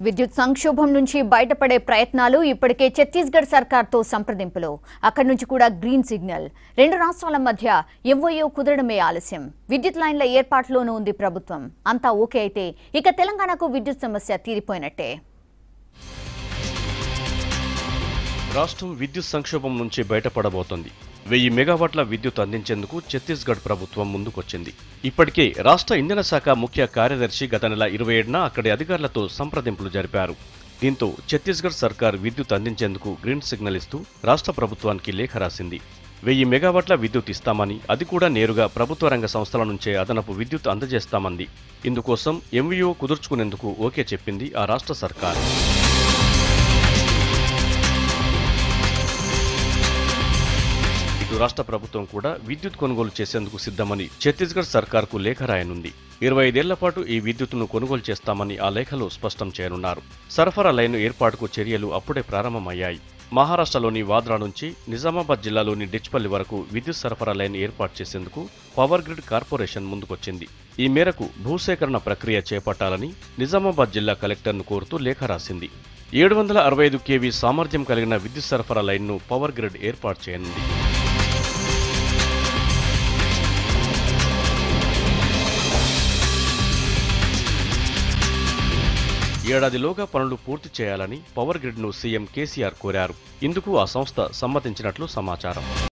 విద్యుత్ సంక్షోభం నుంచి బయటపడే ప్రయత్నాలు ఇప్పటికే ఛత్తీస్గఢ్ సర్కార్తో సంప్రదింపులు. అక్కడి నుంచి కూడా గ్రీన్ సిగ్నల్. రెండు రాష్ట్రాల మధ్య ఎంఓయూ కుదరడమే ఆలస్యం. విద్యుత్ లైన్ల ఏర్పాటులోనూ ఉంది ప్రభుత్వం. అంతా ఓకే అయితే ఇక తెలంగాణకు విద్యుత్ సమస్య తీరిపోయినట్టే. రాష్ట్రం విద్యుత్ సంక్షోభం నుంచి బయటపడబోతోంది. 1000 మెగావాట్ల విద్యుత్ అందించేందుకు ఛత్తీస్గఢ్ ప్రభుత్వం ముందుకొచ్చింది. ఇప్పటికే రాష్ట్ర ఇంధన శాఖ ముఖ్య కార్యదర్శి గత నెల 27న అక్కడి అధికారులతో సంప్రదింపులు జరిపారు. దీంతో ఛత్తీస్గఢ్ సర్కార్ విద్యుత్ అందించేందుకు గ్రీన్ సిగ్నల్ ఇస్తూ రాష్ట్ర ప్రభుత్వానికి లేఖ రాసింది. 1000 మెగావాట్ల విద్యుత్ ఇస్తామని, అది కూడా నేరుగా ప్రభుత్వ రంగ సంస్థల నుంచే అదనపు విద్యుత్ అందజేస్తామంది. ఇందుకోసం ఎంవీఓ కుదుర్చుకునేందుకు ఓకే చెప్పింది ఆ రాష్ట్ర సర్కార్. రాష్ట్ర ప్రభుత్వం కూడా విద్యుత్ కొనుగోలు చేసేందుకు సిద్ధమని ఛత్తీస్గఢ్ సర్కార్కు లేఖ రాయనుంది. 25 ఏళ్ల పాటు ఈ విద్యుత్తును కొనుగోలు చేస్తామని ఆ లేఖలో స్పష్టం చేయనున్నారు. సరఫరా లైను ఏర్పాటుకు చర్యలు అప్పుడే ప్రారంభమయ్యాయి. మహారాష్ట్రలోని వాద్రా నుంచి నిజామాబాద్ జిల్లాలోని డిచ్పల్లి వరకు విద్యుత్ సరఫరా లైన్ ఏర్పాటు చేసేందుకు పవర్ గ్రిడ్ కార్పొరేషన్ ముందుకొచ్చింది. ఈ మేరకు భూసేకరణ ప్రక్రియ చేపట్టాలని నిజామాబాద్ జిల్లా కలెక్టర్ను కోరుతూ లేఖ రాసింది. 765 kV సామర్థ్యం కలిగిన విద్యుత్ సరఫరా లైన్ను పవర్ గ్రిడ్ ఏర్పాటు చేయనుంది. ఏడాదిలోగా పనులు పూర్తి చేయాలని పవర్ గ్రిడ్ను సీఎం కేసీఆర్ కోరారు. ఇందుకు ఆ సంస్థ సమ్మతించినట్లు సమాచారం.